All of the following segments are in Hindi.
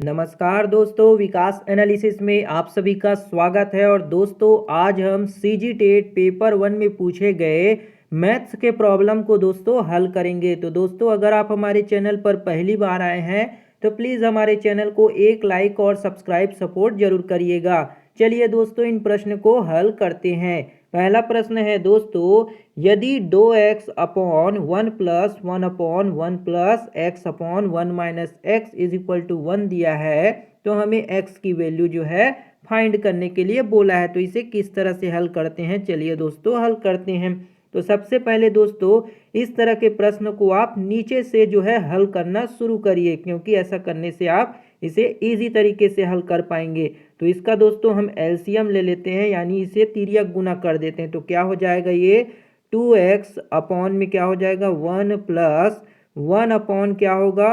नमस्कार दोस्तों, विकास एनालिसिस में आप सभी का स्वागत है। और दोस्तों आज हम सीजी टेट पेपर 1 में पूछे गए मैथ्स के प्रॉब्लम को दोस्तों हल करेंगे। तो दोस्तों अगर आप हमारे चैनल पर पहली बार आए हैं तो प्लीज़ हमारे चैनल को एक लाइक और सब्सक्राइब सपोर्ट जरूर करिएगा। चलिए दोस्तों इन प्रश्न को हल करते हैं। पहला प्रश्न है दोस्तों, यदि 2x upon 1 plus 1 upon 1 plus X upon 1 minus X is equal to 1 दिया है तो हमें x की वैल्यू जो है फाइंड करने के लिए बोला है। तो इसे किस तरह से हल करते हैं, चलिए दोस्तों हल करते हैं। तो सबसे पहले दोस्तों इस तरह के प्रश्न को आप नीचे से जो है हल करना शुरू करिए, क्योंकि ऐसा करने से आप इसे इजी तरीके से हल कर पाएंगे। तो इसका दोस्तों हम एलसीएम ले लेते हैं, यानी इसे तिर्यक गुना कर देते हैं। तो क्या हो जाएगा, ये 2x अपॉन में क्या हो जाएगा 1 प्लस 1 अपॉन क्या होगा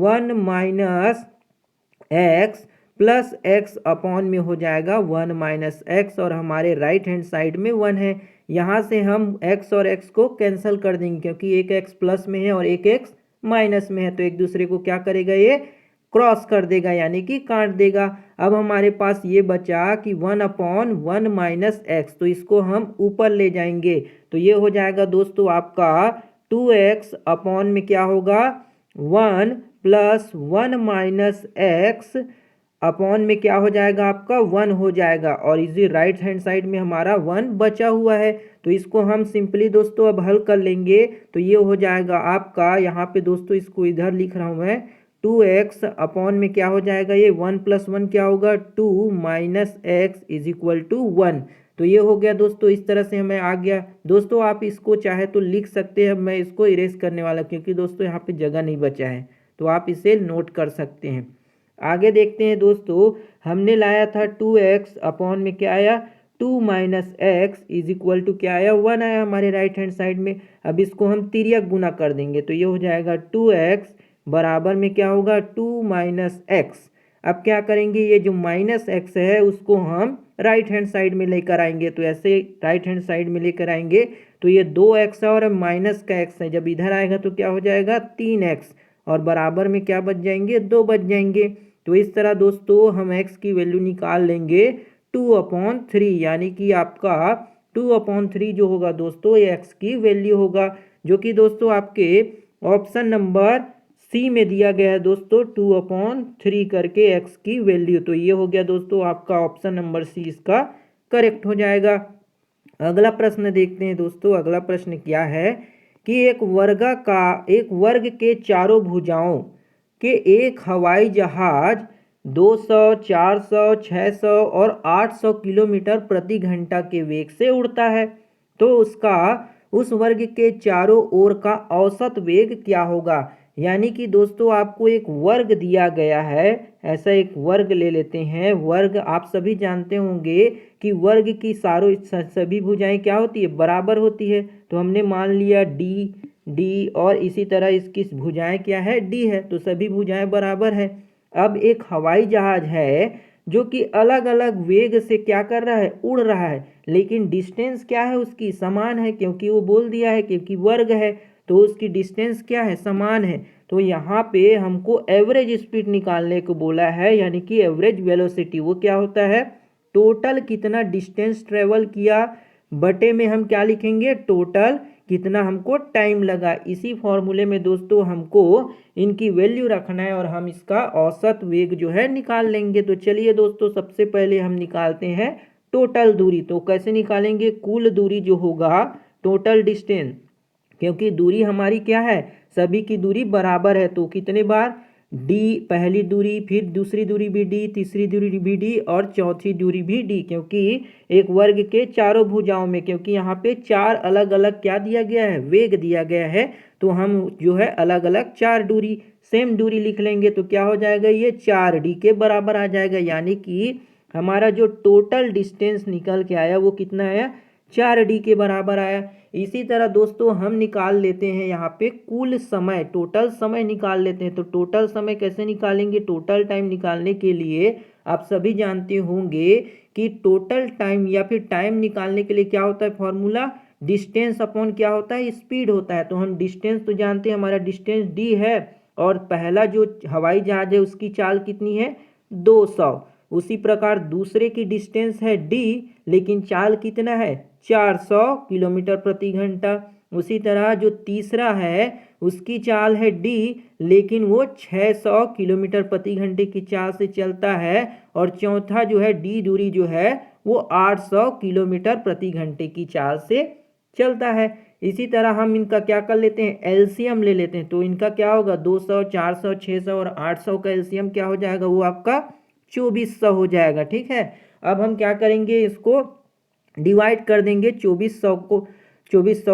1 minus x plus X upon में हो जाएगा 1 माइनस एक्स, और हमारे राइट हैंड साइड में 1 है। यहाँ से हम x और x को कैंसिल कर देंगे, क्योंकि एक x प्लस में है और एक x माइनस में है। तो एक दूसरे को क्या करेगा, ये क्रॉस कर देगा, यानी कि काट देगा। अब हमारे पास ये बचा कि 1 अपॉन 1 माइनस एक्स, तो इसको हम ऊपर ले जाएंगे। तो ये हो जाएगा दोस्तों आपका 2x अपॉन में क्या होगा 1 प्लस 1 माइनस एक्स अपॉन में क्या हो जाएगा आपका 1 हो जाएगा, और इसी राइट हैंड साइड में हमारा 1 बचा हुआ है। तो इसको हम सिंपली दोस्तों अब हल कर लेंगे। तो ये हो जाएगा आपका, यहाँ पे दोस्तों इसको इधर लिख रहा हूँ मैं, 2x अपॉन में क्या हो जाएगा, ये 1 प्लस 1 क्या होगा 2 minus X is equal to 1। तो ये हो गया दोस्तों, इस तरह से हमें आ गया। दोस्तों आप इसको चाहे तो लिख सकते हैं, मैं इसको इरेज करने वाला क्योंकि दोस्तों यहाँ पे जगह नहीं बचा है, तो आप इसे नोट कर सकते हैं। आगे देखते हैं दोस्तों, हमने लाया था 2x अपॉन में क्या आया 2 minus X is equal to क्या आया 1 आया हमारे राइट हैंड साइड में। अब इसको हम तिर्यक गुना कर देंगे, तो ये हो जाएगा 2x बराबर में क्या होगा 2 माइनस एक्स। अब क्या करेंगे, ये जो माइनस एक्स है उसको हम राइट हैंड साइड में लेकर आएंगे। तो ऐसे राइट हैंड साइड में लेकर आएंगे तो ये 2x है और माइनस का x है, जब इधर आएगा तो क्या हो जाएगा 3x, और बराबर में क्या बच जाएंगे 2 बच जाएंगे। तो इस तरह दोस्तों हम x की वैल्यू निकाल लेंगे 2/3, यानी कि आपका 2/3 जो होगा दोस्तों ये x की वैल्यू होगा, जो कि दोस्तों आपके ऑप्शन नंबर सी में दिया गया है दोस्तों 2/3 करके x की वैल्यू। तो ये हो गया दोस्तों आपका ऑप्शन नंबर सी इसका करेक्ट हो जाएगा। अगला प्रश्न देखते हैं दोस्तों। अगला प्रश्न क्या है कि एक वर्ग के चारों भुजाओं के एक हवाई जहाज 200, 400, 600 और 800 किलोमीटर प्रति घंटा के वेग से उड़ता है, तो उसका उस वर्ग के चारों ओर का औसत वेग क्या होगा। यानी कि दोस्तों आपको एक वर्ग दिया गया है, ऐसा एक वर्ग ले लेते हैं। वर्ग आप सभी जानते होंगे कि वर्ग की सभी भुजाएं क्या होती है, बराबर होती है। तो हमने मान लिया डी डी, और इसी तरह इसकी भुजाएं क्या है डी है, तो सभी भुजाएं बराबर है। अब एक हवाई जहाज है जो कि अलग अलग वेग से क्या कर रहा है, उड़ रहा है, लेकिन डिस्टेंस क्या है उसकी समान है, क्योंकि वो बोल दिया है क्योंकि वर्ग है तो उसकी डिस्टेंस क्या है समान है। तो यहाँ पे हमको एवरेज स्पीड निकालने को बोला है, यानी कि एवरेज वेलोसिटी। वो क्या होता है, टोटल कितना डिस्टेंस ट्रेवल किया बटे में हम क्या लिखेंगे, टोटल कितना हमको टाइम लगा। इसी फॉर्मूले में दोस्तों हमको इनकी वैल्यू रखना है और हम इसका औसत वेग जो है निकाल लेंगे। तो चलिए दोस्तों सबसे पहले हम निकालते हैं टोटल दूरी। तो कैसे निकालेंगे, कुल दूरी जो होगा टोटल डिस्टेंस, क्योंकि दूरी हमारी क्या है, सभी की दूरी बराबर है। तो कितने बार डी, पहली दूरी, फिर दूसरी दूरी भी डी, तीसरी दूरी भी डी और चौथी दूरी भी डी, क्योंकि एक वर्ग के चारों भुजाओं में, क्योंकि यहाँ पे चार अलग अलग क्या दिया गया है, वेग दिया गया है, तो हम जो है अलग अलग चार दूरी सेम दूरी लिख लेंगे। तो क्या हो जाएगा, ये 4d के बराबर आ जाएगा, यानी कि हमारा जो टोटल डिस्टेंस निकल के आया वो कितना आया, 4d के बराबर आया। इसी तरह दोस्तों हम निकाल लेते हैं यहाँ पे कुल समय, टोटल समय निकाल लेते हैं। तो टोटल समय कैसे निकालेंगे, टोटल टाइम निकालने के लिए आप सभी जानते होंगे कि टोटल टाइम या फिर टाइम निकालने के लिए क्या होता है फॉर्मूला, डिस्टेंस अपॉन क्या होता है, स्पीड होता है। तो हम डिस्टेंस तो जानते हैं, हमारा डिस्टेंस डी है और पहला जो हवाई जहाज है उसकी चाल कितनी है 200। उसी प्रकार दूसरे की डिस्टेंस है d, लेकिन चाल कितना है 400 किलोमीटर प्रति घंटा। उसी तरह जो तीसरा है उसकी चाल है d, लेकिन वो 600 किलोमीटर प्रति घंटे की चाल से चलता है। और चौथा जो है d दूरी जो है वो 800 किलोमीटर प्रति घंटे की चाल से चलता है। इसी तरह हम इनका क्या कर लेते हैं एलसीएम ले लेते हैं। तो इनका क्या होगा 200, 400, 600 और 800 का एलसीएम क्या हो जाएगा वो आपका 2400 हो जाएगा। ठीक है, अब हम क्या करेंगे इसको डिवाइड कर देंगे 2400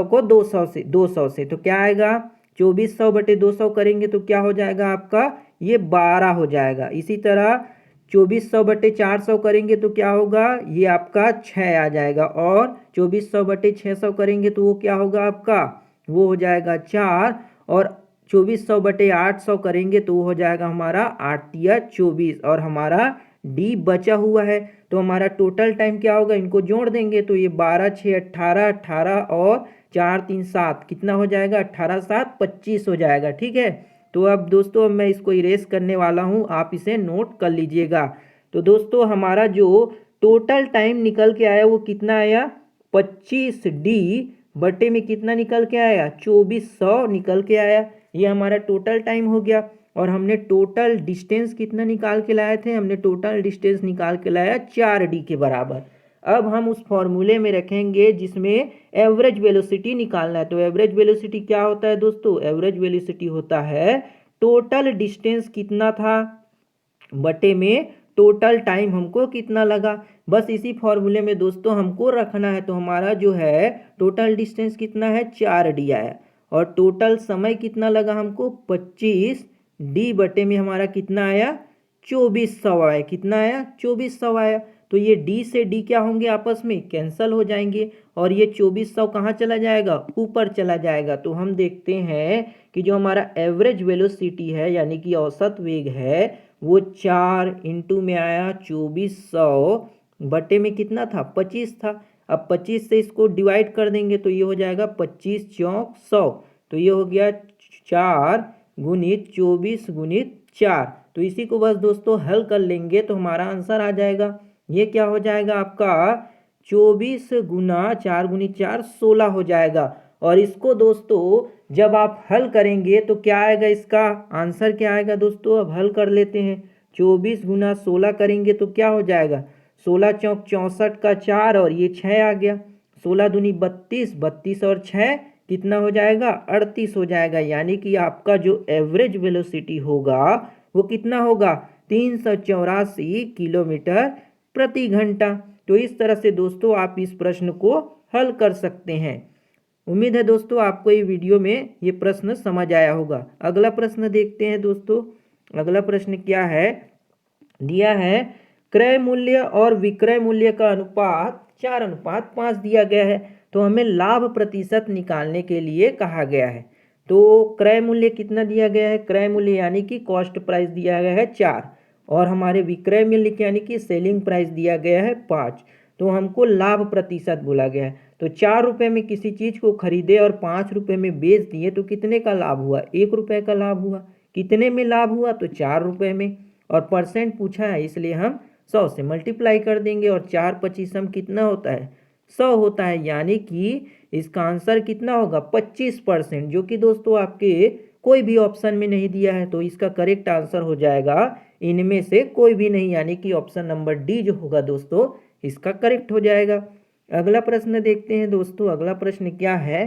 को 200 से तो क्या आएगा 2400 बटे 200 करेंगे तो क्या हो जाएगा आपका ये 12 हो जाएगा। इसी तरह 2400 बटे 400 करेंगे तो क्या होगा ये आपका 6 आ जाएगा। और 2400 बटे 600 करेंगे तो वो क्या होगा आपका वो हो जाएगा 4। और 2400 बटे 800 करेंगे तो वो हो जाएगा हमारा 8 या 24 और हमारा डी बचा हुआ है। तो हमारा टोटल टाइम क्या होगा इनको जोड़ देंगे तो ये 12 6 18 18 और 4 3 7 कितना हो जाएगा 18 7 25 हो जाएगा। ठीक है, तो अब दोस्तों मैं इसको इरेज करने वाला हूँ, आप इसे नोट कर लीजिएगा। तो दोस्तों हमारा जो टोटल टाइम निकल के आया वो कितना आया 25d बटे में कितना निकल के आया 2400 निकल के आया। ये हमारा टोटल टाइम हो गया। और हमने टोटल डिस्टेंस कितना निकाल के लाए थे हमने टोटल डिस्टेंस निकाल के लाया 4d के बराबर। अब हम उस फॉर्मूले में रखेंगे जिसमें एवरेज वेलोसिटी निकालना है। तो एवरेज वेलोसिटी क्या होता है दोस्तों एवरेज वेलोसिटी होता है टोटल डिस्टेंस कितना था बटे में टोटल टाइम हमको कितना लगा। बस इसी फॉर्मूले में दोस्तों हमको रखना है। तो हमारा जो है टोटल डिस्टेंस कितना है 4d आया और टोटल समय कितना लगा हमको 25d बटे में हमारा कितना आया 2400 आया। कितना आया 2400 आया। तो ये d से d क्या होंगे आपस में कैंसल हो जाएंगे और ये 2400 कहाँ चला जाएगा ऊपर चला जाएगा। तो हम देखते हैं कि जो हमारा एवरेज वेलोसिटी है यानी कि औसत वेग है वो 4 इंटू में आया 2400 बटे में कितना था 25 था। अब 25 से इसको डिवाइड कर देंगे तो ये हो जाएगा 25 चौक 100। तो ये हो गया 4 गुणित 24 गुणित 4। तो इसी को बस दोस्तों हल कर लेंगे तो हमारा आंसर आ जाएगा। ये क्या हो जाएगा आपका 24 गुना 4 गुणित 4 16 हो जाएगा। और इसको दोस्तों जब आप हल करेंगे तो क्या आएगा इसका आंसर क्या आएगा दोस्तों अब हल कर लेते हैं। 24 गुना 16 करेंगे तो क्या हो जाएगा 16 चौक 64 का 4 और ये 6 आ गया। 16 दूनी 32 32 और 6 कितना हो जाएगा 38 हो जाएगा। यानी कि आपका जो एवरेज वेलोसिटी होगा वो कितना होगा 384 किलोमीटर प्रति घंटा। तो इस तरह से दोस्तों आप इस प्रश्न को हल कर सकते हैं। उम्मीद है दोस्तों आपको ये वीडियो में ये प्रश्न समझ आया होगा। अगला प्रश्न देखते हैं दोस्तों। अगला प्रश्न क्या है दिया है क्रय मूल्य और विक्रय मूल्य का अनुपात 4:5 दिया गया है। तो हमें लाभ प्रतिशत निकालने के लिए कहा गया है। तो क्रय मूल्य कितना दिया गया है क्रय मूल्य यानी कि कॉस्ट प्राइस दिया गया है 4 और हमारे विक्रय मूल्य यानी कि सेलिंग प्राइस दिया गया है 5। तो हमको लाभ प्रतिशत बोला गया है। तो 4 रुपये में किसी चीज़ को खरीदे और 5 रुपये में बेच दिए तो कितने का लाभ हुआ 1 रुपये का लाभ हुआ। कितने में लाभ हुआ तो 4 रुपये में। और परसेंट पूछा है इसलिए हम 100 से मल्टीप्लाई कर देंगे और 4 25 कितना होता है 100 होता है। यानी कि इसका आंसर कितना होगा 25%, जो कि दोस्तों आपके कोई भी ऑप्शन में नहीं दिया है। तो इसका करेक्ट आंसर हो जाएगा इनमें से कोई भी नहीं, यानी कि ऑप्शन नंबर डी जो होगा दोस्तों इसका करेक्ट हो जाएगा। अगला प्रश्न देखते हैं दोस्तों। अगला प्रश्न क्या है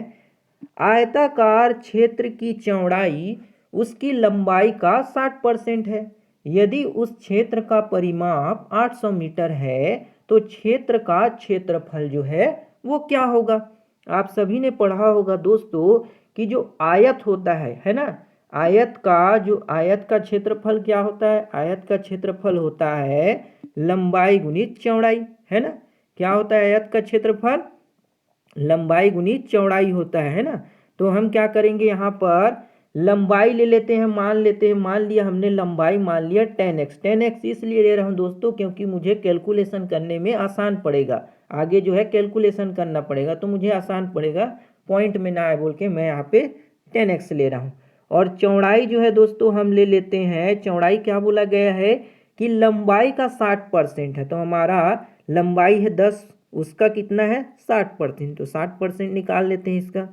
आयताकार क्षेत्र की चौड़ाई उसकी लंबाई का 60% है। यदि उस क्षेत्र का परिमाप 800 मीटर है तो क्षेत्र का क्षेत्रफल जो है वो क्या होगा। आप सभी ने पढ़ा होगा दोस्तों कि जो आयत होता है ना, आयत का क्षेत्रफल क्या होता है आयत का क्षेत्रफल होता है लंबाई गुणित चौड़ाई, है ना। क्या होता है आयत का क्षेत्रफल लंबाई गुणित चौड़ाई होता है ना। तो हम क्या करेंगे यहाँ पर लंबाई ले लेते हैं, मान लिया हमने लंबाई मान लिया 10x इसलिए ले रहा हूँ दोस्तों क्योंकि मुझे कैलकुलेशन करने में आसान पड़ेगा। आगे जो है कैलकुलेशन करना पड़ेगा तो मुझे आसान पड़ेगा, पॉइंट में ना आए बोल के मैं यहाँ पे 10x ले रहा हूँ। और चौड़ाई जो है दोस्तों हम ले लेते हैं, चौड़ाई क्या बोला गया है कि लंबाई का 60% है, तो हमारा लंबाई है 10, उसका कितना है 60%, तो 60% निकाल लेते हैं इसका।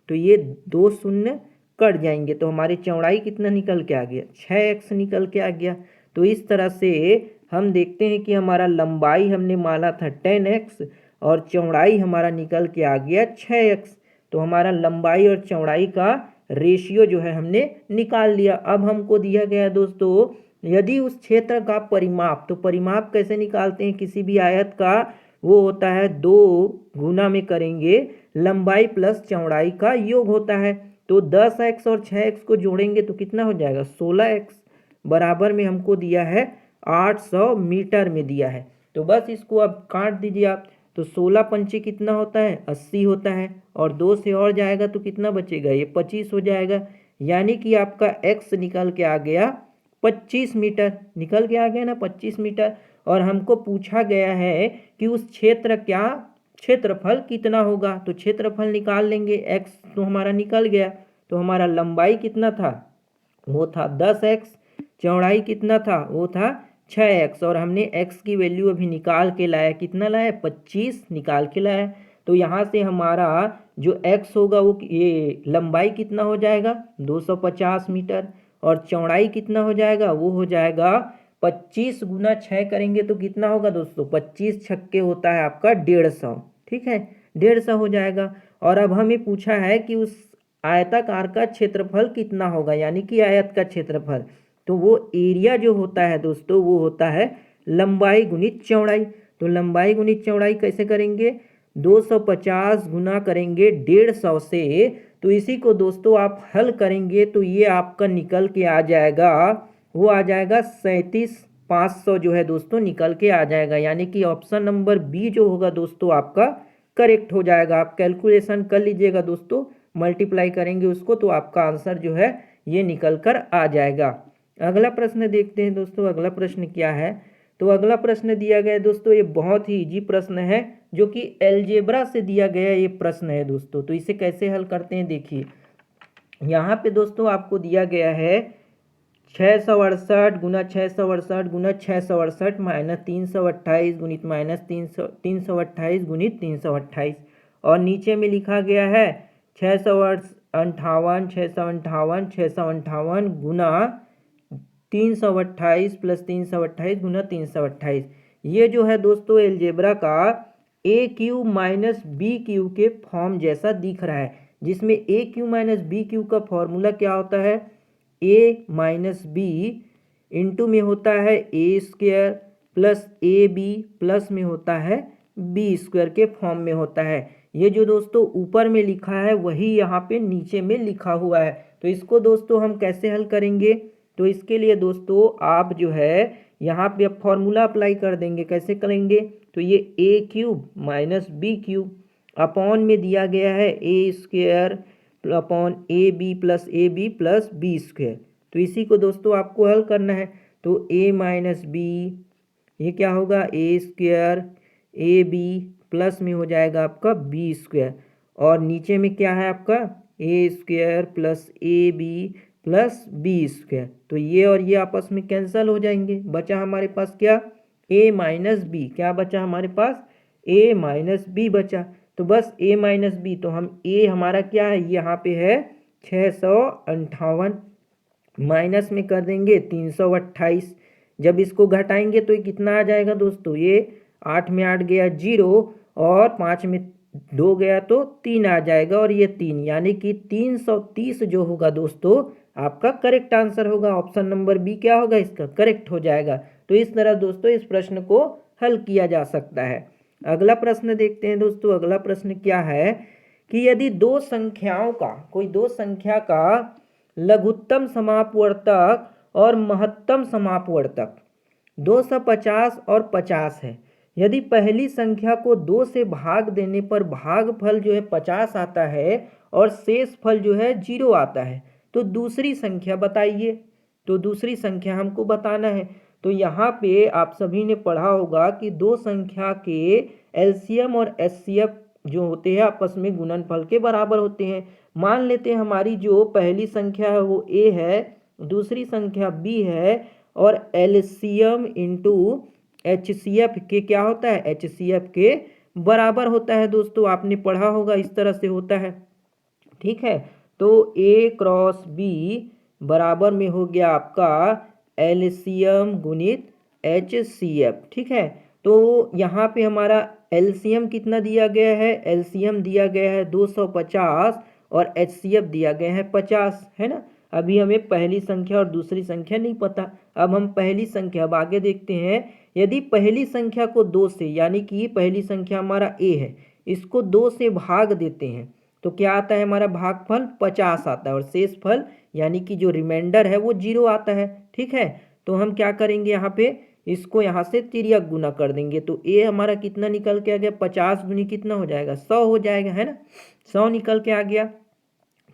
तो ये 2 शून्य कट जाएंगे, तो हमारी चौड़ाई कितना निकल के आ गया 6x निकल के आ गया। तो इस तरह से हम देखते हैं कि हमारा लंबाई हमने माना था 10x और चौड़ाई हमारा निकल के आ गया 6x। तो हमारा लंबाई और चौड़ाई का रेशियो जो है हमने निकाल लिया। अब हमको दिया गया है दोस्तों यदि उस क्षेत्र का परिमाप, तो परिमाप कैसे निकालते हैं, किसी भी आयत का वो होता है 2 गुना में करेंगे लंबाई प्लस चौड़ाई का योग होता है। तो 10x और 6x को जोड़ेंगे तो कितना हो जाएगा 16x, बराबर में हमको दिया है 800 मीटर में दिया है। तो बस इसको अब काट दीजिए आप, तो 16 पंचे कितना होता है 80 होता है, और 2 से और जाएगा तो कितना बचेगा ये 25 हो जाएगा। यानी कि आपका x निकल के आ गया 25 मीटर, निकल के आ गया ना 25 मीटर। और हमको पूछा गया है कि उस क्षेत्रफल कितना होगा, तो क्षेत्रफल निकाल लेंगे, x तो हमारा निकल गया। तो हमारा लंबाई कितना था वो था 10x, चौड़ाई कितना था वो था 6x, और हमने x की वैल्यू अभी निकाल के लाया, कितना लाया 25 निकाल के लाया। तो यहाँ से हमारा जो x होगा वो ये लंबाई कितना हो जाएगा 250 मीटर, और चौड़ाई कितना हो जाएगा वो हो जाएगा 25 गुना 6 करेंगे तो कितना होगा दोस्तों 25 छक्के होता है आपका 150, ठीक है 150 हो जाएगा। और अब हमें पूछा है कि उस आयताकार का क्षेत्रफल कितना होगा, यानी कि आयत का क्षेत्रफल, तो वो एरिया जो होता है दोस्तों वो होता है लंबाई गुणित चौड़ाई। तो लंबाई गुणित चौड़ाई कैसे करेंगे 250 गुना करेंगे 150 से, तो इसी को दोस्तों आप हल करेंगे तो ये आपका निकल के आ जाएगा, वो आ जाएगा 37,500 जो है दोस्तों निकल के आ जाएगा। यानी कि ऑप्शन नंबर बी जो होगा दोस्तों आपका करेक्ट हो जाएगा। आप कैलकुलेशन कर लीजिएगा दोस्तों, मल्टीप्लाई करेंगे उसको तो आपका आंसर जो है ये निकल कर आ जाएगा। अगला प्रश्न देखते हैं दोस्तों, अगला प्रश्न क्या है। तो अगला प्रश्न दिया गया है दोस्तों, ये बहुत ही इजी प्रश्न है जो कि एलजेब्रा से दिया गया ये प्रश्न है दोस्तों। तो इसे कैसे हल करते हैं देखिए, यहाँ पे दोस्तों आपको दिया गया है 668 गुना 668 गुना 668 माइनस 328 गुणित माइनस 328 गुणित 328, और नीचे में लिखा गया है 658 658 658 गुना 328 प्लस 328 गुना 328। ये जो है दोस्तों एलजेब्रा का ए क्यू माइनस बी क्यू के फॉर्म जैसा दिख रहा है, जिसमें ए क्यू माइनस बी क्यू का फॉर्मूला क्या होता है ए माइनस बी इंटू में होता है A square plus A B plus में होता है बी स्क्वायर के फॉर्म में होता है। ये जो दोस्तों ऊपर में लिखा है वही यहाँ पे नीचे में लिखा हुआ है। तो इसको दोस्तों हम कैसे हल करेंगे, तो इसके लिए दोस्तों आप जो है यहाँ पे अब फॉर्मूला अप्लाई कर देंगे। कैसे करेंगे, तो ये A cube minus B cube upon में दिया गया है A square upon A B plus B square. तो इसी को दोस्तों आपको हल करना है। तो ए माइनस बी ये क्या होगा ए स्क्वायर ए बी प्लस में हो जाएगा आपका बी स्क्वायर, और नीचे में क्या है आपका A square plus A B plus B square. तो ये और ये आपस में कैंसिल हो जाएंगे, बचा हमारे पास क्या ए माइनस बी, क्या बचा हमारे पास ए माइनस बी बचा। तो बस ए माइनस बी, तो हम ए हमारा क्या है यहाँ पे है 658 माइनस में कर देंगे 328, जब इसको घटाएंगे तो ये कितना आ जाएगा दोस्तों, ये 8 में 8 गया 0 और 5 में 2 गया तो 3 आ जाएगा, और ये 3 यानी कि 330 जो होगा दोस्तों आपका करेक्ट आंसर होगा। ऑप्शन नंबर बी क्या होगा इसका करेक्ट हो जाएगा। तो इस तरह दोस्तों इस प्रश्न को हल किया जा सकता है। अगला प्रश्न देखते हैं दोस्तों, अगला प्रश्न क्या है कि यदि दो संख्याओं का कोई दो संख्या का लघुत्तम समापवर्तक और महत्तम समापवर्तक 250 और 50 है, यदि पहली संख्या को 2 से भाग देने पर भागफल जो है 50 आता है और शेष फल जो है 0 आता है, तो दूसरी संख्या बताइए। तो दूसरी संख्या हमको बताना है। तो यहाँ पे आप सभी ने पढ़ा होगा कि दो संख्या के एलसीएम और एचसीएफ जो होते हैं आपस में गुणनफल के बराबर होते हैं। मान लेते हैं हमारी जो पहली संख्या है वो a है, दूसरी संख्या b है, और एलसीएम इंटू एचसीएफ के क्या होता है, एचसीएफ के बराबर होता है। दोस्तों आपने पढ़ा होगा इस तरह से होता है, ठीक है। तो a क्रॉस b बराबर में हो गया आपका एलसीएम गुणित एचसीएफ, ठीक है। तो यहाँ पे हमारा एलसीएम कितना दिया गया है, एलसीएम दिया गया है 250 और एचसीएफ दिया गया है 50, है ना। अभी हमें पहली संख्या और दूसरी संख्या नहीं पता। अब हम पहली संख्या अब आगे देखते हैं। यदि पहली संख्या को 2 से, यानी कि पहली संख्या हमारा a है, इसको 2 से भाग देते हैं तो क्या आता है, हमारा भागफल 50 आता है, और शेष फल यानी कि जो रिमाइंडर है वो 0 आता है, ठीक है। तो हम क्या करेंगे, यहाँ पे इसको यहाँ से तिर्यक गुना कर देंगे। तो ए हमारा कितना निकल के आ गया, 50 गुनी कितना हो जाएगा, 100 हो जाएगा, है ना। 100 निकल के आ गया।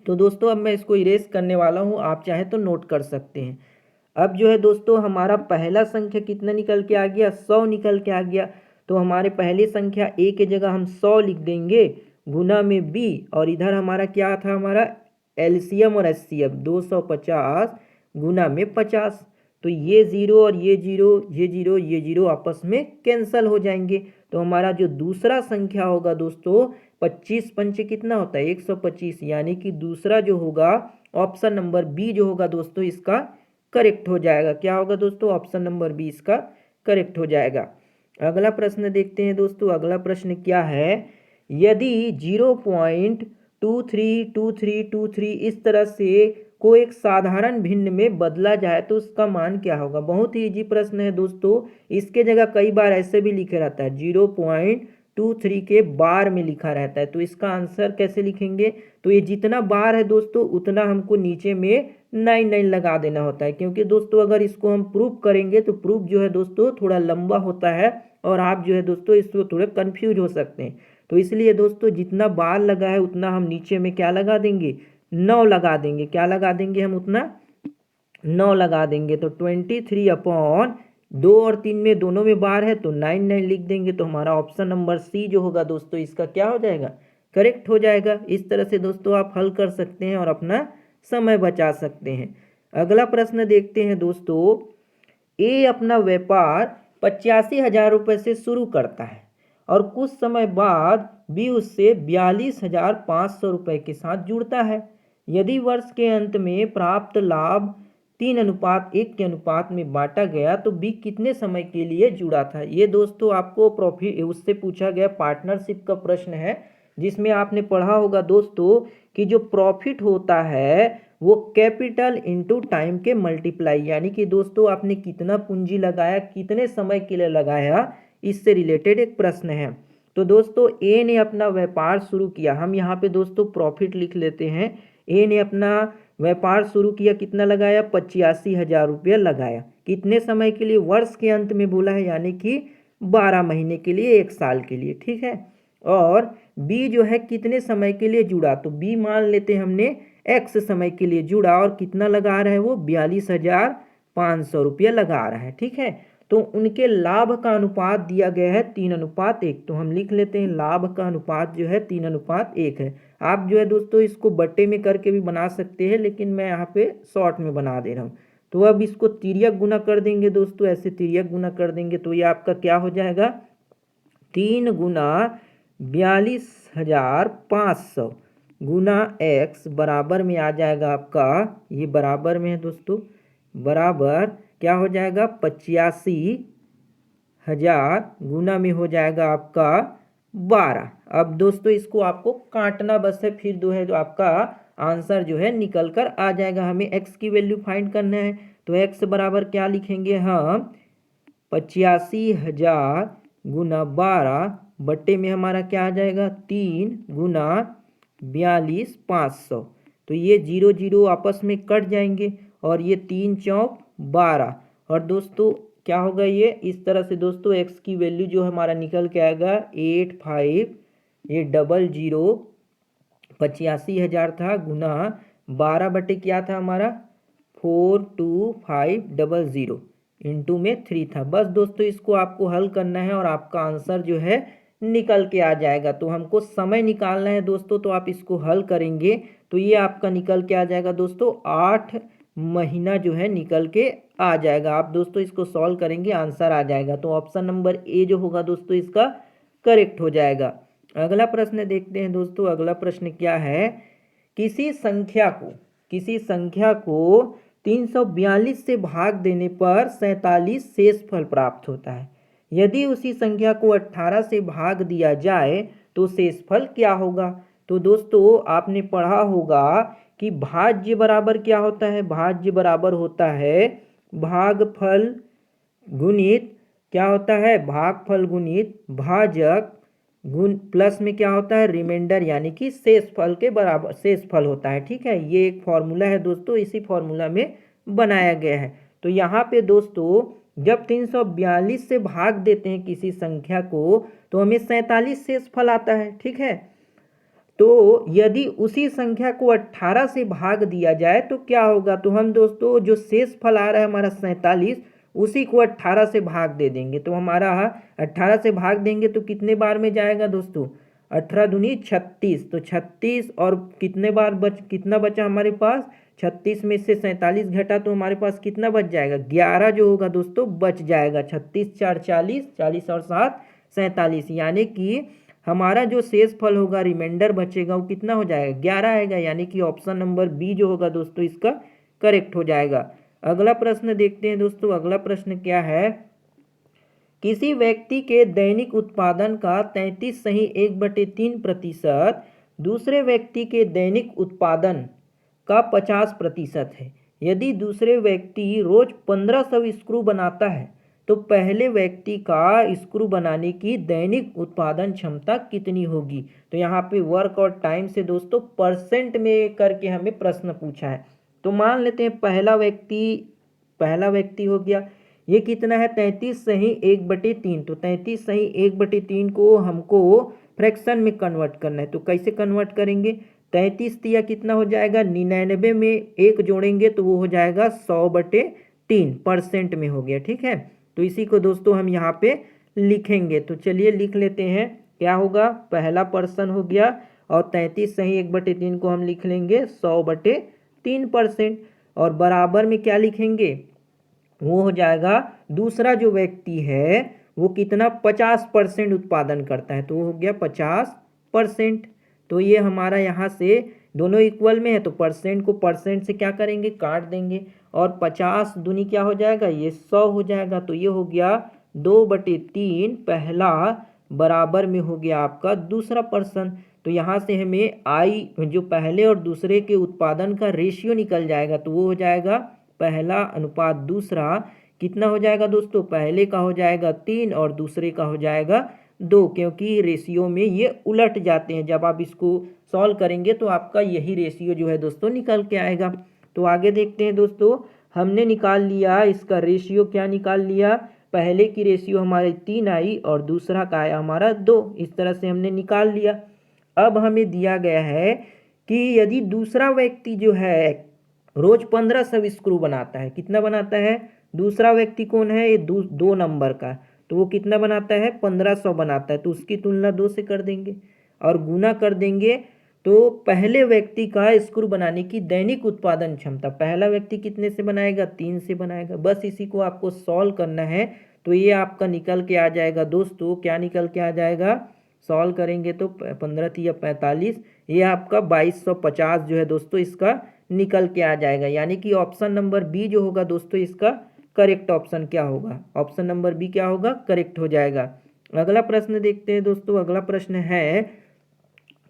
तो दोस्तों अब मैं इसको इरेज करने वाला हूँ, आप चाहे तो नोट कर सकते हैं। अब जो है दोस्तों हमारा पहला संख्या कितना निकल के आ गया, 100 निकल के आ गया। तो हमारे पहली संख्या a के जगह हम 100 लिख देंगे गुना में b, और इधर हमारा क्या था, हमारा एलसीएम और एचसीएफ 250 गुना में 50। तो ये 0 और ये 0, ये 0, ये 0 आपस में कैंसल हो जाएंगे। तो हमारा जो दूसरा संख्या होगा दोस्तों, 25 पंचे कितना होता है, 125, यानी कि दूसरा जो होगा ऑप्शन नंबर बी जो होगा दोस्तों इसका करेक्ट हो जाएगा। क्या होगा दोस्तों, ऑप्शन नंबर बी इसका करेक्ट हो जाएगा। अगला प्रश्न देखते हैं दोस्तों। अगला प्रश्न क्या है, यदि 0.232323 इस तरह से को एक साधारण भिन्न में बदला जाए तो उसका मान क्या होगा। बहुत ही इजी प्रश्न है दोस्तों। इसके जगह कई बार ऐसे भी लिखे रहता है 0.23 के बार में लिखा रहता है, तो इसका आंसर कैसे लिखेंगे। तो ये जितना बार है दोस्तों उतना हमको नीचे में 9 लगा देना होता है, क्योंकि दोस्तों अगर इसको हम प्रूफ करेंगे तो प्रूफ जो है दोस्तों थोड़ा लंबा होता है और आप जो है दोस्तों इसको थोड़े कंफ्यूज हो सकते हैं। तो इसलिए दोस्तों जितना बार लगा है उतना हम नीचे में क्या लगा देंगे, 9 लगा देंगे। क्या लगा देंगे हम, उतना 9 लगा देंगे। तो 23/2 और 3 में दोनों में बार है तो 9 लिख देंगे। तो हमारा ऑप्शन नंबर सी जो होगा दोस्तों इसका क्या हो जाएगा, करेक्ट हो जाएगा। इस तरह से दोस्तों आप हल कर सकते हैं और अपना समय बचा सकते हैं। अगला प्रश्न देखते हैं दोस्तों। ए अपना व्यापार 85,000 रुपये से शुरू करता है और कुछ समय बाद बी उससे 42,500 रुपये के साथ जुड़ता है। यदि वर्ष के अंत में प्राप्त लाभ 3:1 के अनुपात में बांटा गया तो बी कितने समय के लिए जुड़ा था। ये दोस्तों आपको प्रॉफिट उससे पूछा गया पार्टनरशिप का प्रश्न है, जिसमें आपने पढ़ा होगा दोस्तों कि जो प्रॉफिट होता है वो कैपिटल इनटू टाइम के मल्टीप्लाई, यानी कि दोस्तों आपने कितना पूंजी लगाया, कितने समय के लिए लगाया, इससे रिलेटेड एक प्रश्न है। तो दोस्तों ए ने अपना व्यापार शुरू किया, हम यहाँ पे दोस्तों प्रॉफिट लिख लेते हैं। ए ने अपना व्यापार शुरू किया, कितना लगाया, 85,000 रुपया लगाया। कितने समय के लिए, वर्ष के अंत में बोला है, यानी कि 12 महीने के लिए, 1 साल के लिए, ठीक है। और बी जो है कितने समय के लिए जुड़ा, तो बी मान लेते हैं हमने एक्स समय के लिए जुड़ा और कितना लगा रहा है वो 42,500 रुपया लगा रहा है, ठीक है। तो उनके लाभ का अनुपात दिया गया है 3:1, तो हम लिख लेते हैं लाभ का अनुपात जो है 3:1 है। आप जो है दोस्तों इसको बट्टे में करके भी बना सकते हैं, लेकिन मैं यहाँ पे शॉर्ट में बना दे रहा हूँ। तो अब इसको तिर्यक गुना कर देंगे दोस्तों, ऐसे तिर्यक गुना कर देंगे तो ये आपका क्या हो जाएगा, 3 गुना 42,500 गुना एक्स बराबर में आ जाएगा आपका, ये बराबर में है दोस्तों, बराबर क्या हो जाएगा 85,000 गुना में हो जाएगा आपका 12। अब दोस्तों इसको आपको काटना बस है, फिर जो है जो आपका आंसर जो है निकल कर आ जाएगा। हमें एक्स की वैल्यू फाइंड करना है, तो एक्स बराबर क्या लिखेंगे हम, 85,000 गुना 12 बट्टे में हमारा क्या आ जाएगा 3 गुना 42,500। तो ये 0 0 आपस में कट जाएंगे और ये 3 चौक 12, और दोस्तों क्या होगा, ये इस तरह से दोस्तों एक्स की वैल्यू जो हमारा निकल के आएगा 85,000 85,000 था गुना 12 बटे क्या था हमारा 42500 इंटू में 3 था। बस दोस्तों इसको आपको हल करना है और आपका आंसर जो है निकल के आ जाएगा। तो हमको समय निकालना है दोस्तों, तो आप इसको हल करेंगे तो ये आपका निकल के आ जाएगा दोस्तों 8 महीना जो है निकल के आ जाएगा। आप दोस्तों इसको सॉल्व करेंगे, आंसर आ जाएगा। तो ऑप्शन नंबर ए जो होगा दोस्तों इसका करेक्ट हो जाएगा। अगला प्रश्न देखते हैं दोस्तों। अगला प्रश्न क्या है, किसी संख्या को 342 से भाग देने पर 47 शेष फल प्राप्त होता है। यदि उसी संख्या को 18 से भाग दिया जाए तो शेषफल क्या होगा। तो दोस्तों आपने पढ़ा होगा कि भाज्य बराबर क्या होता है, भाज्य बराबर होता है भागफल गुणित क्या होता है, भागफल गुणित भाजक गुण प्लस में क्या होता है रिमाइंडर, यानी कि शेषफल के बराबर शेषफल होता है। ठीक है, ये एक फॉर्मूला है दोस्तों, इसी फॉर्मूला में बनाया गया है। तो यहाँ पे दोस्तों जब 342 से भाग देते हैं किसी संख्या को तो हमें 47 शेषफल आता है। ठीक है, तो यदि उसी संख्या को 18 से भाग दिया जाए तो क्या होगा। तो हम दोस्तों जो शेषफल आ रहा है हमारा 47, उसी को 18 से भाग दे देंगे। तो हमारा 18 से भाग देंगे तो कितने बार में जाएगा दोस्तों, 18 दूनी 36। तो 36 और कितने बार कितना बचा हमारे पास, 36 में से 47 घटा तो हमारे पास कितना बच जाएगा, 11 जो होगा दोस्तों बच जाएगा। 36 4 40, 40 और 7 47, यानी कि हमारा जो शेष फल होगा रिमाइंडर बचेगा वो कितना हो जाएगा, 11 आएगा। यानी कि ऑप्शन नंबर बी जो होगा दोस्तों इसका करेक्ट हो जाएगा। अगला प्रश्न देखते हैं दोस्तों। अगला प्रश्न क्या है, किसी व्यक्ति के दैनिक उत्पादन का 33.1/3% दूसरे व्यक्ति के दैनिक उत्पादन का 50% है। यदि दूसरे व्यक्ति रोज 1500 स्क्रू बनाता है तो पहले व्यक्ति का स्क्रू बनाने की दैनिक उत्पादन क्षमता कितनी होगी। तो यहाँ पे वर्क और टाइम से दोस्तों परसेंट में करके हमें प्रश्न पूछा है। तो मान लेते हैं पहला व्यक्ति हो गया, ये कितना है 33 सही 1/3। तो 33 सही 1/3 को हमको फ्रैक्शन में कन्वर्ट करना है। तो कैसे कन्वर्ट करेंगे, 33 दिया कितना हो जाएगा 99 में 1 जोड़ेंगे तो वो हो जाएगा 100/3 परसेंट में हो गया। ठीक है, तो इसी को दोस्तों हम यहाँ पे लिखेंगे। तो चलिए लिख लेते हैं, क्या होगा पहला पर्सन हो गया और 33 सही 1/3 को हम लिख लेंगे 100/3%। और बराबर में क्या लिखेंगे, वो हो जाएगा दूसरा जो व्यक्ति है वो कितना 50% उत्पादन करता है, तो वो हो गया 50%। तो ये हमारा यहाँ से दोनों इक्वल में है तो परसेंट को परसेंट से क्या करेंगे काट देंगे और 50 दूनी क्या हो जाएगा ये 100 हो जाएगा। तो ये हो गया 2/3 पहला बराबर में हो गया आपका दूसरा पर्सन। तो यहाँ से हमें आई जो पहले और दूसरे के उत्पादन का रेशियो निकल जाएगा। तो वो हो जाएगा पहला अनुपात दूसरा कितना हो जाएगा दोस्तों, पहले का हो जाएगा 3 और दूसरे का हो जाएगा 2, क्योंकि रेशियो में ये उलट जाते हैं। जब आप इसको सॉल्व करेंगे तो आपका यही रेशियो जो है दोस्तों निकल के आएगा। तो आगे देखते हैं दोस्तों, हमने निकाल लिया इसका रेशियो, क्या निकाल लिया, पहले की रेशियो हमारे 3 आई और दूसरा का आया हमारा 2। इस तरह से हमने निकाल लिया। अब हमें दिया गया है कि यदि दूसरा व्यक्ति जो है रोज 1500 स्क्रू बनाता है, कितना बनाता है, दूसरा व्यक्ति कौन है, ये 2 नंबर का, तो वो कितना बनाता है 1500 बनाता है। तो उसकी तुलना 2 से कर देंगे और गुना कर देंगे। तो पहले व्यक्ति का स्क्रू बनाने की दैनिक उत्पादन क्षमता, पहला व्यक्ति कितने से बनाएगा 3 से बनाएगा। बस इसी को आपको सॉल्व करना है। तो ये आपका निकल के आ जाएगा दोस्तों, क्या निकल के आ जाएगा, सॉल्व करेंगे तो 15 या 45, ये आपका 2250 जो है दोस्तों इसका निकल के आ जाएगा। यानी कि ऑप्शन नंबर बी जो होगा दोस्तों इसका करेक्ट ऑप्शन क्या होगा, ऑप्शन नंबर बी क्या होगा, करेक्ट हो जाएगा। अगला प्रश्न देखते हैं दोस्तों। अगला प्रश्न है,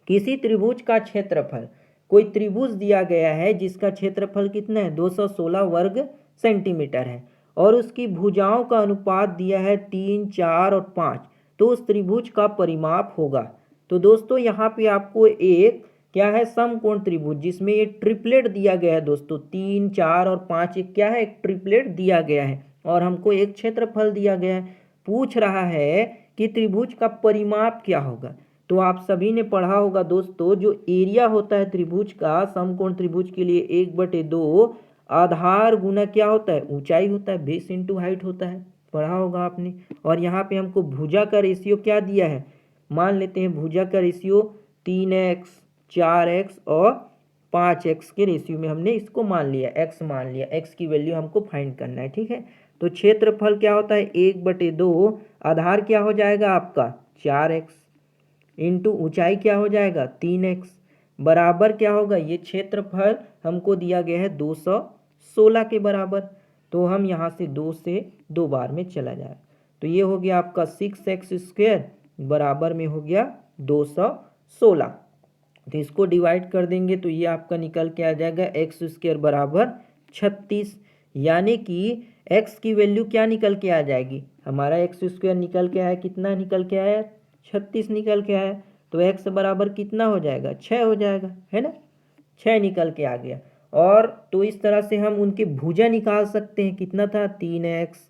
किसी त्रिभुज का क्षेत्रफल, कोई त्रिभुज दिया गया है जिसका क्षेत्रफल कितना है 216 वर्ग सेंटीमीटर है और उसकी भुजाओं का अनुपात दिया है 3, 4 और 5, तो उस त्रिभुज का परिमाप होगा। तो दोस्तों यहाँ पे आपको एक क्या है समकोण त्रिभुज जिसमें ये ट्रिपलेट दिया गया है दोस्तों, 3, 4 और 5 एक क्या है एक ट्रिपलेट दिया गया है और हमको एक क्षेत्रफल दिया गया है। पूछ रहा है कि त्रिभुज का परिमाप क्या होगा। तो आप सभी ने पढ़ा होगा दोस्तों, जो एरिया होता है त्रिभुज का समकोण त्रिभुज के लिए 1/2 आधार गुना क्या होता है ऊंचाई होता है, बेस इंटू हाइट होता है, पढ़ा होगा आपने। और यहाँ पे हमको भुजा का रेशियो क्या दिया है, मान लेते हैं भुजा का रेशियो 3x 4x और 5x के रेशियो में हमने इसको मान लिया, x मान लिया, x की वैल्यू हमको फाइंड करना है। ठीक है, तो क्षेत्रफल क्या होता है 1/2, आधार क्या हो जाएगा आपका 4x, इंटू ऊंचाई क्या हो जाएगा 3x, बराबर क्या होगा, ये क्षेत्रफल हमको दिया गया है 216 के बराबर। तो हम यहाँ से 2 से 2 बार में चला जाए, तो ये हो गया आपका 6x² बराबर में हो गया 216। तो इसको डिवाइड कर देंगे तो ये आपका निकल के आ जाएगा x² बराबर 36। यानी कि x की वैल्यू क्या निकल के आ जाएगी, हमारा x² निकल के आया, कितना निकल के आया 36 निकल के आया। तो x बराबर कितना हो जाएगा 6 हो जाएगा, है ना, 6 निकल के आ गया। और तो इस तरह से हम उनके भुजा निकाल सकते हैं, कितना था 3x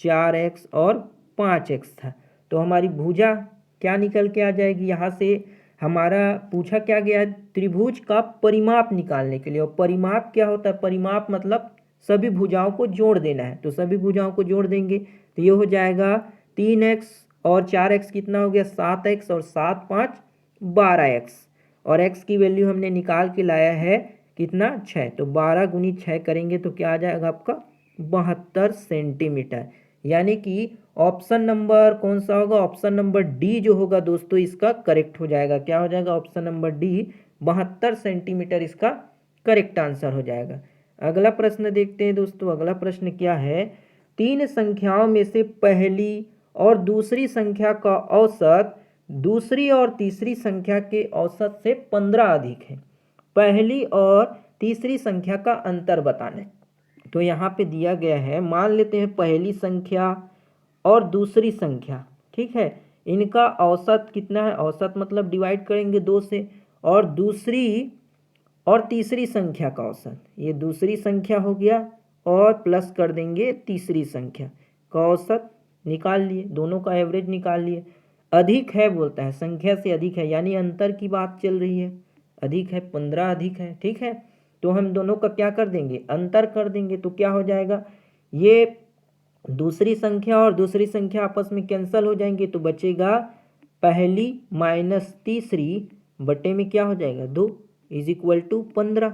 4x और 5x था। तो हमारी भुजा क्या निकल के आ जाएगी, यहाँ से हमारा पूछा क्या गया है त्रिभुज का परिमाप निकालने के लिए। और परिमाप क्या होता है, परिमाप मतलब सभी भुजाओं को जोड़ देना है। तो सभी भुजाओं को जोड़ देंगे तो ये हो जाएगा 3x और 4x कितना हो गया 7x और 7 5 12x, और x की वैल्यू हमने निकाल के लाया है कितना 6। तो 12 गुनी 6 करेंगे तो क्या आ जाएगा आपका 72 सेंटीमीटर। यानी कि ऑप्शन नंबर कौन सा होगा, ऑप्शन नंबर डी जो होगा दोस्तों इसका करेक्ट हो जाएगा। क्या हो जाएगा ऑप्शन नंबर डी 72 सेंटीमीटर इसका करेक्ट आंसर हो जाएगा। अगला प्रश्न देखते हैं दोस्तों। अगला प्रश्न क्या है, 3 संख्याओं में से पहली और दूसरी संख्या का औसत दूसरी और तीसरी संख्या के औसत से 15 अधिक है। पहली और तीसरी संख्या का अंतर बताना है। तो यहाँ पे दिया गया है, मान लेते हैं पहली संख्या और दूसरी संख्या, ठीक है, इनका औसत कितना है, औसत मतलब डिवाइड करेंगे 2 से, और दूसरी और तीसरी संख्या का औसत, ये दूसरी संख्या हो गया और प्लस कर देंगे तीसरी संख्या का औसत निकाल लिए, दोनों का एवरेज निकाल लिए। अधिक है बोलता है, संख्या से अधिक है, यानी अंतर की बात चल रही है, अधिक है 15 अधिक है। ठीक है, तो हम दोनों का क्या कर देंगे अंतर कर देंगे, तो क्या हो जाएगा, ये दूसरी संख्या और दूसरी संख्या आपस में कैंसिल हो जाएंगे, तो बचेगा पहली माइनस तीसरी बटे में क्या हो जाएगा 2 इज इक्वल टू 15।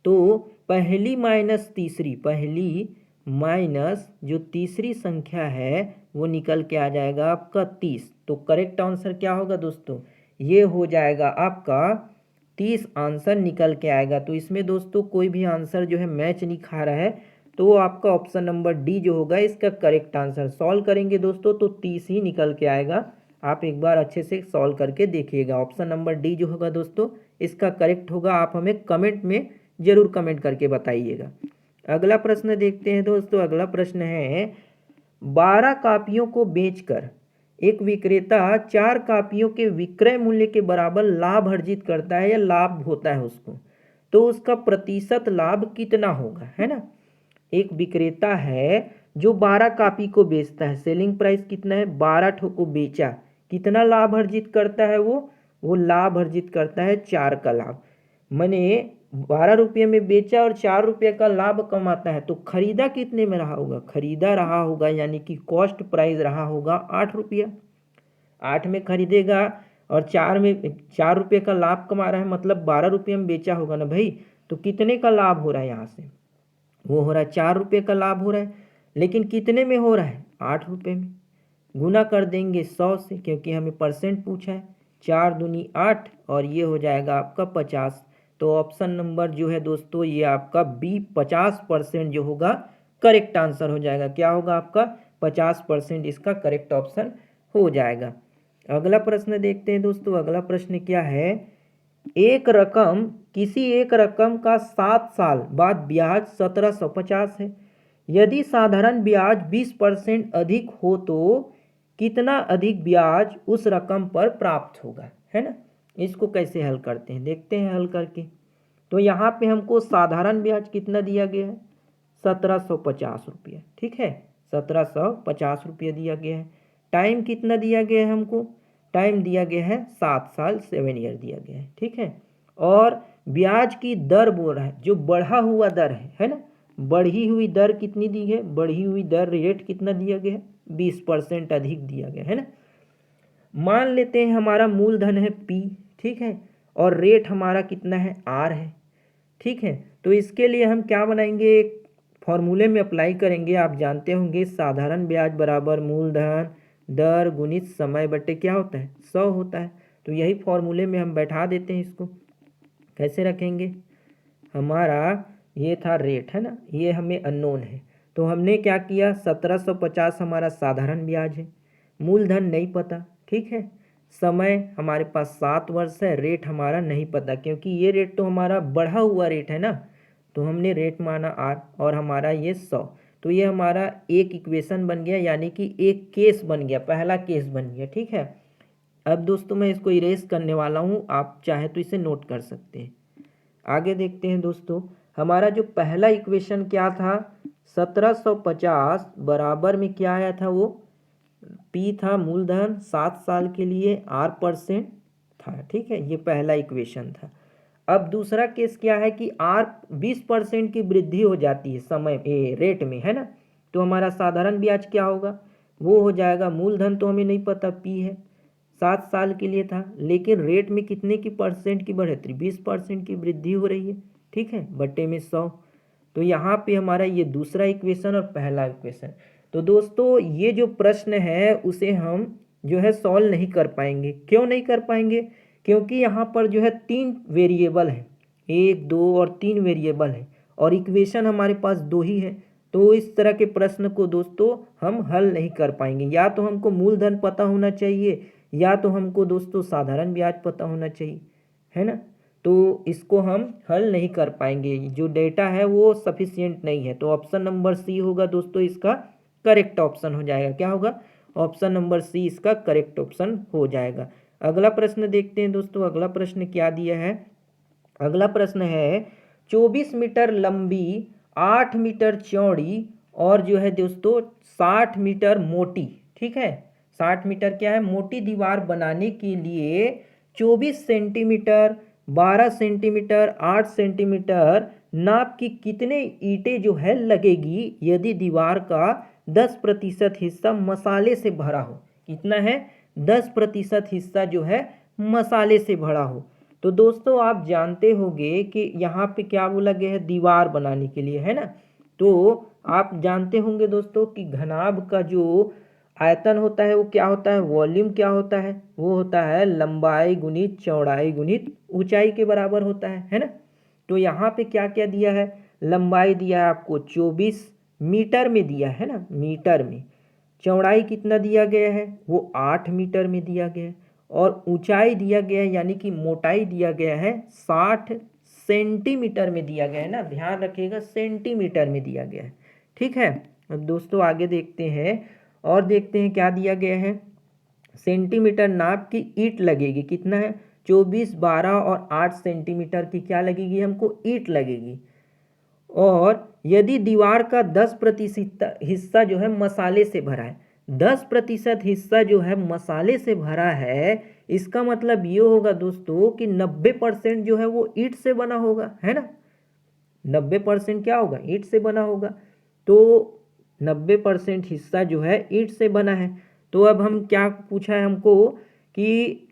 तो पहली माइनस तीसरी, पहली माइनस जो तीसरी संख्या है वो निकल के आ जाएगा आपका 30। तो करेक्ट आंसर क्या होगा दोस्तों, ये हो जाएगा आपका 30 आंसर निकल के आएगा। तो इसमें दोस्तों कोई भी आंसर जो है मैच नहीं खा रहा है, तो आपका ऑप्शन नंबर डी जो होगा इसका करेक्ट आंसर। सॉल्व करेंगे दोस्तों तो 30 ही निकल के आएगा। आप एक बार अच्छे से सॉल्व करके देखिएगा। ऑप्शन नंबर डी जो होगा दोस्तों इसका करेक्ट होगा। आप हमें कमेंट में ज़रूर कमेंट करके बताइएगा। अगला प्रश्न देखते हैं दोस्तों। अगला प्रश्न है, 12 कापियों को बेचकर एक विक्रेता 4 कापियों के विक्रय मूल्य के बराबर लाभ अर्जित करता है या लाभ होता है उसको, तो उसका प्रतिशत लाभ कितना होगा, है ना। एक विक्रेता है जो 12 कापी को बेचता है, सेलिंग प्राइस कितना है 12 ठो को बेचा, कितना लाभ अर्जित करता है वो लाभ अर्जित करता है 4 का लाभ। मैंने 12 रुपये में बेचा और 4 रुपये का लाभ कमाता है, तो खरीदा कितने में रहा होगा, खरीदा रहा होगा यानी कि कॉस्ट प्राइस रहा होगा 8 रुपया। 8 में खरीदेगा और 4 रुपये का लाभ कमा रहा है, मतलब 12 रुपये में बेचा होगा ना भाई, तो कितने का लाभ हो रहा है यहाँ से, वो हो रहा है 4 रुपये का लाभ हो रहा है। लेकिन कितने में हो रहा है 8 रुपये में। गुना कर देंगे 100 से, क्योंकि हमें परसेंट पूछा है, 4 दूनी 8 और ये हो जाएगा आपका 50। तो ऑप्शन नंबर जो है दोस्तों ये आपका बी 50% जो होगा करेक्ट आंसर हो जाएगा। क्या होगा आपका 50% इसका करेक्ट ऑप्शन हो जाएगा। अगला प्रश्न देखते हैं दोस्तों। अगला प्रश्न क्या है, किसी एक रकम का 7 साल बाद ब्याज 1750 है। यदि साधारण ब्याज 20% अधिक हो तो कितना अधिक ब्याज उस रकम पर प्राप्त होगा, है ना। इसको कैसे हल करते हैं देखते हैं हल करके। तो यहाँ पे हमको साधारण ब्याज कितना दिया गया है 1750 रुपया, ठीक है, 1750 रुपया दिया गया है। टाइम कितना दिया गया है हमको, टाइम दिया गया है 7 साल 7 ईयर दिया गया है, ठीक है। और ब्याज की दर बोल रहा है, जो बढ़ा हुआ दर है ना, बढ़ी हुई दर कितनी दी है, बढ़ी हुई दर रेट कितना दिया गया है 20% अधिक दिया गया है ना। मान लेते हैं हमारा मूलधन है P, ठीक है, और रेट हमारा कितना है R है, ठीक है। तो इसके लिए हम क्या बनाएंगे, एक फॉर्मूले में अप्लाई करेंगे। आप जानते होंगे साधारण ब्याज बराबर मूलधन दर गुणित समय बटे क्या होता है, 100 होता है। तो यही फॉर्मूले में हम बैठा देते हैं इसको। कैसे रखेंगे, हमारा ये था रेट है ना, ये हमें अननोन है, तो हमने क्या किया 1750 हमारा साधारण ब्याज है, मूलधन नहीं पता, ठीक है, समय हमारे पास 7 वर्ष है, रेट हमारा नहीं पता क्योंकि ये रेट तो हमारा बढ़ा हुआ रेट है ना, तो हमने रेट माना R और हमारा ये 100। तो ये हमारा एक इक्वेशन बन गया, यानी कि एक केस बन गया, पहला केस बन गया, ठीक है। अब दोस्तों मैं इसको इरेज करने वाला हूँ, आप चाहे तो इसे नोट कर सकते हैं। आगे देखते हैं दोस्तों, हमारा जो पहला इक्वेशन क्या था, 1750 बराबर में क्या आया था, वो P था मूलधन 7 साल के लिए, R% था, ठीक है, ये पहला इक्वेशन था। अब दूसरा केस क्या है कि R 20% की वृद्धि हो जाती है समय रेट में, है ना, तो हमारा साधारण ब्याज क्या होगा, वो हो जाएगा, मूलधन तो हमें नहीं पता P है, 7 साल के लिए था, लेकिन रेट में कितने की परसेंट की बढ़ोतरी, 20% की वृद्धि हो रही है, ठीक है, बटे में 100। तो यहाँ पे हमारा ये दूसरा इक्वेशन और पहला इक्वेशन। तो दोस्तों ये जो प्रश्न है उसे हम जो है सॉल्व नहीं कर पाएंगे। क्यों नहीं कर पाएंगे, क्योंकि यहाँ पर जो है 3 वेरिएबल है, 1 2 और 3 वेरिएबल है और इक्वेशन हमारे पास 2 ही है। तो इस तरह के प्रश्न को दोस्तों हम हल नहीं कर पाएंगे। या तो हमको मूलधन पता होना चाहिए, या तो हमको दोस्तों साधारण ब्याज पता होना चाहिए, है ना। तो इसको हम हल नहीं कर पाएंगे, जो डेटा है वो सफिशियंट नहीं है। तो ऑप्शन नंबर सी होगा दोस्तों इसका करेक्ट ऑप्शन हो जाएगा। क्या होगा, ऑप्शन नंबर सी इसका करेक्ट ऑप्शन हो जाएगा। अगला प्रश्न देखते हैं दोस्तों, अगला प्रश्न क्या दिया है। अगला प्रश्न है 24 मीटर लंबी, 8 मीटर चौड़ी और जो है दोस्तों 60 मीटर मोटी, ठीक है, 60 मीटर क्या है, मोटी दीवार बनाने के लिए 24 सेंटीमीटर, 12 सेंटीमीटर, 8 सेंटीमीटर नाप की कितने ईंटें जो है लगेगी यदि दीवार का 10% हिस्सा मसाले से भरा हो। कितना है, 10% हिस्सा जो है मसाले से भरा हो। तो दोस्तों आप जानते होंगे कि यहाँ पे क्या बोला गया है, दीवार बनाने के लिए, है ना। तो आप जानते होंगे दोस्तों कि घनाभ का जो आयतन होता है वो क्या होता है, वॉल्यूम क्या होता है, वो होता है लंबाई गुणित चौड़ाई गुणित ऊंचाई के बराबर होता है ना। तो यहाँ पे क्या क्या दिया है, लंबाई दिया है आपको 24 मीटर में दिया है ना, मीटर में। चौड़ाई कितना दिया गया है, वो 8 मीटर में दिया गया है। और ऊंचाई दिया गया है यानी कि मोटाई दिया गया है 60 सेंटीमीटर में दिया गया है ना, ध्यान रखिएगा सेंटीमीटर में दिया गया है, ठीक है। अब दोस्तों आगे देखते हैं और देखते हैं क्या दिया गया है। सेंटीमीटर नाप की ईंट लगेगी, कितना है, 24, 12 और 8 सेंटीमीटर की क्या लगेगी, हमको ईंट लगेगी। और यदि दीवार का 10% हिस्सा जो है मसाले से भरा है, 10% हिस्सा जो है मसाले से भरा है, इसका मतलब ये होगा दोस्तों कि 90% जो है वो ईंट से बना होगा, है ना। 90% क्या होगा, ईंट से बना होगा। तो 90% हिस्सा जो है ईंट से बना है। तो अब हम क्या पूछा है हमको कि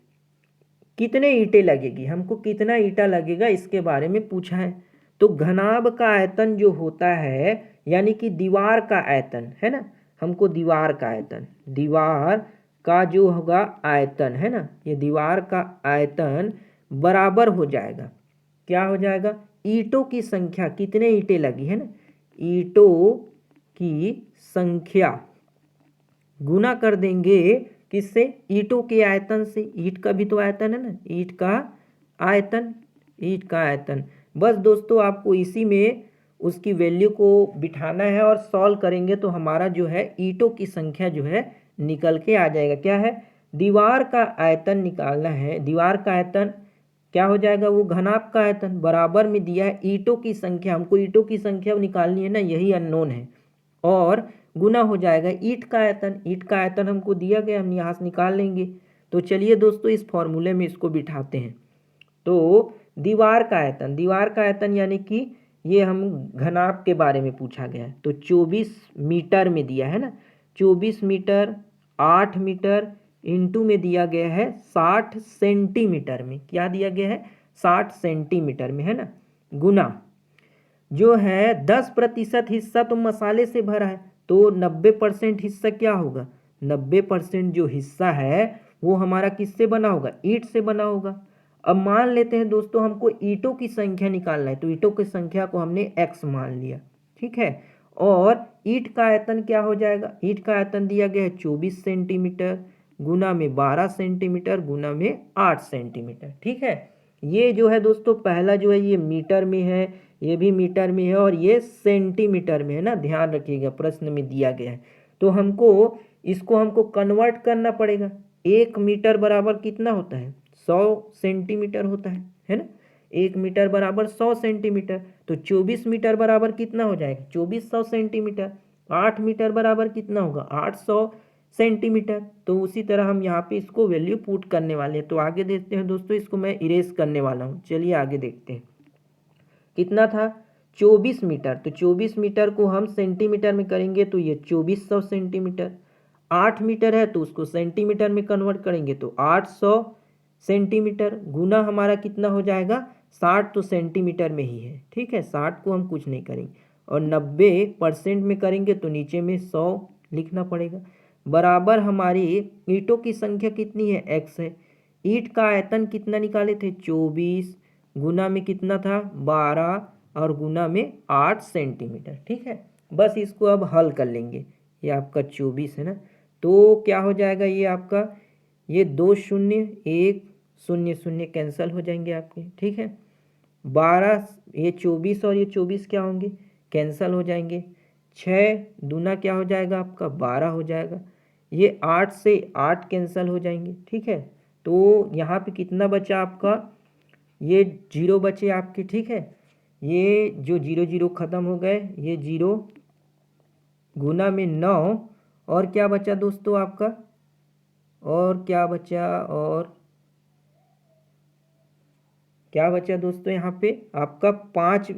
कितने ईंटें लगेगी, हमको कितना ईंटा लगेगा इसके बारे में पूछा है। तो घनाभ का आयतन जो होता है यानी कि दीवार का आयतन, है ना, हमको दीवार का आयतन, दीवार का जो होगा आयतन, है ना, ये दीवार का आयतन बराबर हो जाएगा, क्या हो जाएगा, ईंटों की संख्या, कितने ईंटें लगी है ना, ईंटों की संख्या गुना कर देंगे किससे, ईंटों के आयतन से। ईंट का भी तो आयतन है ना, ईंट का आयतन, ईंट का आयतन। बस दोस्तों आपको इसी में उसकी वैल्यू को बिठाना है और सॉल्व करेंगे तो हमारा जो है ईंटों की संख्या जो है निकल के आ जाएगा। क्या है, दीवार का आयतन निकालना है, दीवार का आयतन क्या हो जाएगा, वो घनाभ का आयतन बराबर में दिया है ईंटों की संख्या, हमको ईंटों की संख्या निकालनी है ना, यही अननोन है, और गुना हो जाएगा ईंट का आयतन। ईंट का आयतन हमको दिया गया, हम यहाँ से निकाल लेंगे। तो चलिए दोस्तों इस फॉर्मूले में इसको बिठाते हैं। तो दीवार का आयतन, दीवार का आयतन यानी कि ये हम घनाभ के बारे में पूछा गया है, तो 24 मीटर में दिया है ना, 24 मीटर, 8 मीटर इंटू में दिया गया है 60 सेंटीमीटर में, क्या दिया गया है 60 सेंटीमीटर में, है ना, गुना जो है 10% हिस्सा तो मसाले से भरा है, तो 90% हिस्सा क्या होगा, 90% जो हिस्सा है वो हमारा किससे बना होगा, ईंट से बना होगा। अब मान लेते हैं दोस्तों हमको ईंटों की संख्या निकालना है, तो ईंटों की संख्या को हमने x मान लिया, ठीक है। और ईंट का आयतन क्या हो जाएगा, ईंट का आयतन दिया गया है 24 सेंटीमीटर गुना में 12 सेंटीमीटर गुना में 8 सेंटीमीटर, ठीक है। ये जो है दोस्तों पहला जो है ये मीटर में है, ये भी मीटर में है और ये सेंटीमीटर में है ना, ध्यान रखिएगा प्रश्न में दिया गया है। तो इसको हमको कन्वर्ट करना पड़ेगा। 1 मीटर बराबर कितना होता है, 100 सेंटीमीटर होता है ना। 1 मीटर बराबर 100 सेंटीमीटर, तो 24 मीटर बराबर कितना हो जाएगा, 2400 सेंटीमीटर। 8 मीटर बराबर कितना होगा, 800 सेंटीमीटर। तो उसी तरह हम यहाँ पे इसको वैल्यू पुट करने वाले हैं। तो आगे देखते हैं दोस्तों, इसको मैं इरेज करने वाला हूँ। चलिए आगे देखते हैं, कितना था 24 मीटर, तो 24 मीटर को हम सेंटीमीटर में करेंगे तो ये 2400 सेंटीमीटर। 8 मीटर है तो उसको सेंटीमीटर में कन्वर्ट करेंगे तो 800 सेंटीमीटर गुना हमारा कितना हो जाएगा 60, तो सेंटीमीटर में ही है, ठीक है। 60 को हम कुछ नहीं करेंगे और 90% में करेंगे तो नीचे में 100 लिखना पड़ेगा। बराबर हमारी ईंटों की संख्या कितनी है, x है। ईंट का आयतन कितना निकाले थे 24 गुना में कितना था 12 और गुना में 8 सेंटीमीटर, ठीक है। बस इसको अब हल कर लेंगे। ये आपका 24 है ना, तो क्या हो जाएगा ये आपका, ये 2 शून्य 1 शून्य शून्य कैंसिल हो जाएंगे आपके, ठीक है। 12 ये 24 और ये 24 क्या होंगे, कैंसिल हो जाएंगे। 6 दूना क्या हो जाएगा आपका 12 हो जाएगा। ये 8 से 8 कैंसिल हो जाएंगे, ठीक है। तो यहाँ पे कितना बचा आपका, ये 0 बचे आपके, ठीक है। ये जो 0 0 ख़त्म हो गए, ये 0 गुना में 9 और क्या बचा दोस्तों आपका, और क्या बचा, और क्या बचा दोस्तों यहाँ पे आपका 5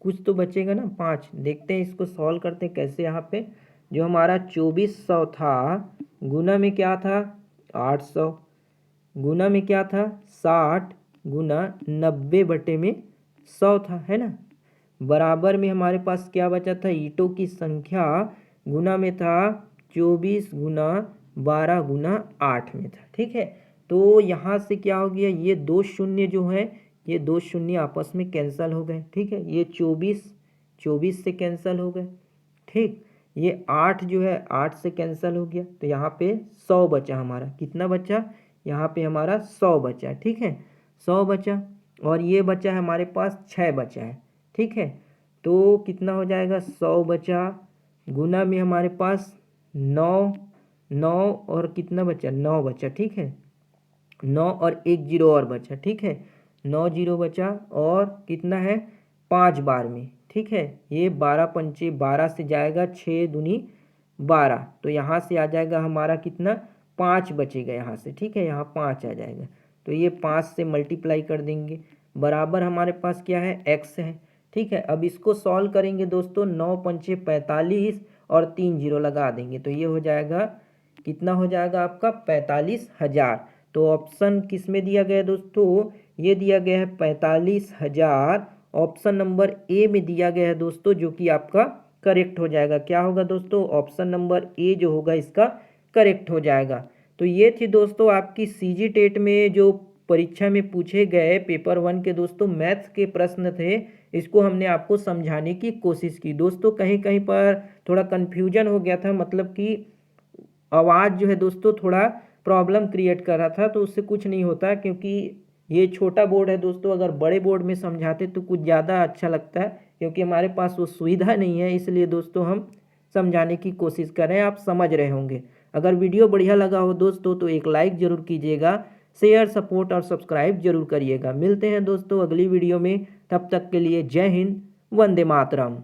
कुछ तो बचेगा ना, 5। देखते हैं इसको सॉल्व करते हैं कैसे। यहाँ पे जो हमारा 2400 था गुना में क्या था 800 गुना में क्या था 60 गुना 90/100 था, है ना। बराबर में हमारे पास क्या बचा था, ईंटों की संख्या गुना में था 24 गुना 12 गुना 8 में था, ठीक है। तो यहाँ से क्या हो गया, ये 2 शून्य जो है, ये 2 शून्य आपस में कैंसिल हो गए, ठीक है। ये 24 से कैंसिल हो गए, ठीक। ये 8 जो है 8 से कैंसिल हो गया, तो यहाँ पे 100 बचा हमारा, कितना बचा यहाँ पे हमारा 100 बचा, ठीक है। 100 बचा और ये बचा है हमारे पास 6 बचा है, ठीक है। तो कितना हो जाएगा 100 बचा गुना में हमारे पास 9 और कितना बचा 9 बचा, ठीक है। 9 और 1 0 और बचा, ठीक है। 9 0 बचा और कितना है 5 बार में, ठीक है। ये 12 पंचे 12 से जाएगा 6 दूनी 12, तो यहाँ से आ जाएगा हमारा कितना 5 बचेगा यहाँ से, ठीक है। यहाँ 5 आ जाएगा, तो ये 5 से मल्टीप्लाई कर देंगे। बराबर हमारे पास क्या है x है, ठीक है। अब इसको सॉल्व करेंगे दोस्तों, 9 पंचे 45 और 3 0 लगा देंगे, तो ये हो जाएगा कितना हो जाएगा आपका 45,000। तो ऑप्शन किस में दिया गया है दोस्तों, ये दिया गया है 45,000, ऑप्शन नंबर ए में दिया गया है दोस्तों, जो कि आपका करेक्ट हो जाएगा। क्या होगा दोस्तों, ऑप्शन नंबर ए जो होगा इसका करेक्ट हो जाएगा। तो ये थी दोस्तों आपकी सीजी टेट में जो परीक्षा में पूछे गए पेपर 1 के दोस्तों मैथ्स के प्रश्न थे। इसको हमने आपको समझाने की कोशिश की दोस्तों। कहीं कहीं पर थोड़ा कन्फ्यूजन हो गया था, मतलब कि आवाज़ जो है दोस्तों थोड़ा प्रॉब्लम क्रिएट कर रहा था, तो उससे कुछ नहीं होता, क्योंकि ये छोटा बोर्ड है दोस्तों। अगर बड़े बोर्ड में समझाते तो कुछ ज़्यादा अच्छा लगता है, क्योंकि हमारे पास वो सुविधा नहीं है, इसलिए दोस्तों हम समझाने की कोशिश कर रहे हैं, आप समझ रहे होंगे। अगर वीडियो बढ़िया लगा हो दोस्तों तो एक लाइक ज़रूर कीजिएगा, शेयर सपोर्ट और सब्सक्राइब जरूर करिएगा। मिलते हैं दोस्तों अगली वीडियो में, तब तक के लिए जय हिंद, वंदे मातरम।